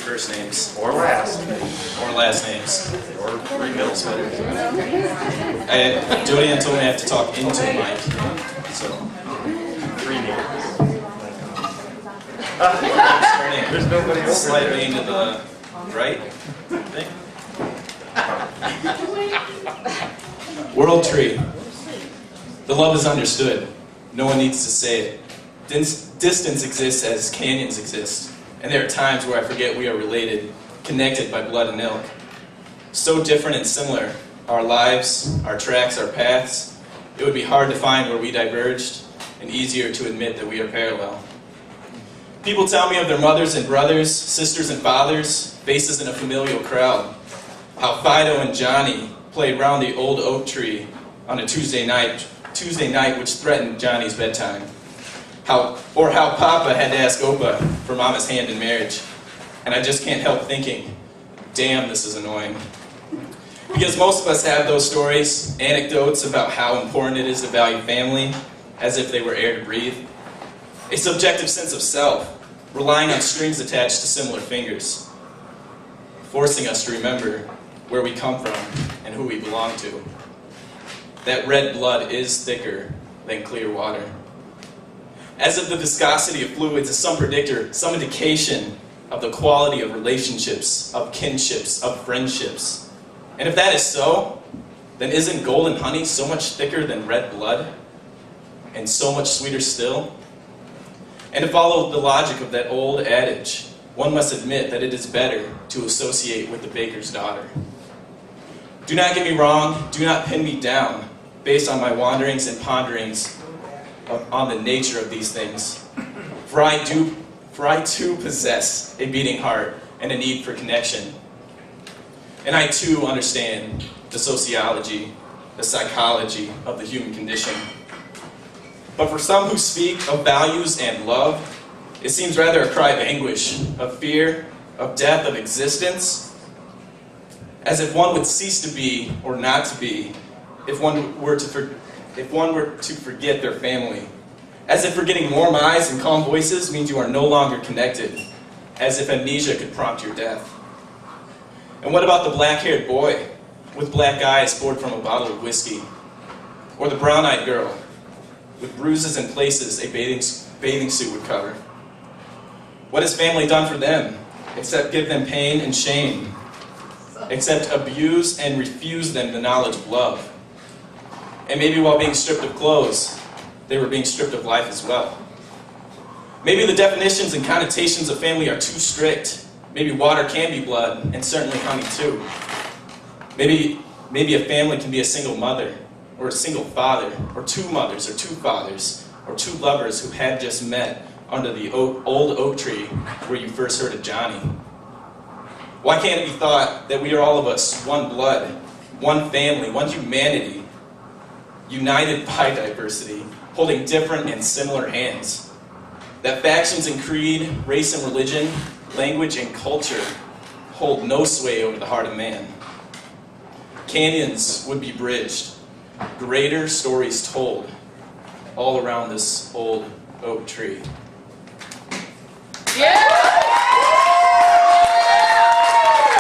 first names. Or last. Or last names. Or three bills. Jody Ann told me I have to talk into the mic. So. 3 names. There's nobody over slightly into the right. World tree. The love is understood. No one needs to say it. Distance exists as canyons exist. And there are times where I forget we are related, connected by blood and ilk. So different and similar, our lives, our tracks, our paths, it would be hard to find where we diverged, and easier to admit that we are parallel. People tell me of their mothers and brothers, sisters and fathers, faces in a familial crowd. How Fido and Johnny played round the old oak tree on a Tuesday night which threatened Johnny's bedtime. How Papa had to ask Opa for Mama's hand in marriage. And I just can't help thinking, damn, this is annoying. Because most of us have those stories, anecdotes about how important it is to value family, as if they were air to breathe. A subjective sense of self, relying on strings attached to similar fingers, forcing us to remember where we come from and who we belong to. That red blood is thicker than clear water. As if the viscosity of fluids is some predictor, some indication of the quality of relationships, of kinships, of friendships. And if that is so, then isn't golden honey so much thicker than red blood? And so much sweeter still? And to follow the logic of that old adage, one must admit that it is better to associate with the baker's daughter. Do not get me wrong, do not pin me down based on my wanderings and ponderings on the nature of these things. For I too possess a beating heart and a need for connection. And I too understand the sociology, the psychology of the human condition. But for some who speak of values and love, it seems rather a cry of anguish, of fear, of death, of existence, as if one would cease to be or not to be if one were to forget their family. As if forgetting warm eyes and calm voices means you are no longer connected. As if amnesia could prompt your death. And what about the black-haired boy with black eyes poured from a bottle of whiskey? Or the brown-eyed girl with bruises in places a bathing suit would cover? What has family done for them except give them pain and shame? Except abuse and refuse them the knowledge of love? And maybe while being stripped of clothes, they were being stripped of life as well. Maybe the definitions and connotations of family are too strict. Maybe water can be blood, and certainly honey too. Maybe a family can be a single mother, or a single father, or two mothers, or two fathers, or two lovers who had just met under the old oak tree where you first heard of Johnny. Why can't it be thought that we are all of us one blood, one family, one humanity, united by diversity, holding different and similar hands? That factions and creed, race and religion, language and culture hold no sway over the heart of man. Canyons would be bridged, greater stories told, all around this old oak tree. Yeah!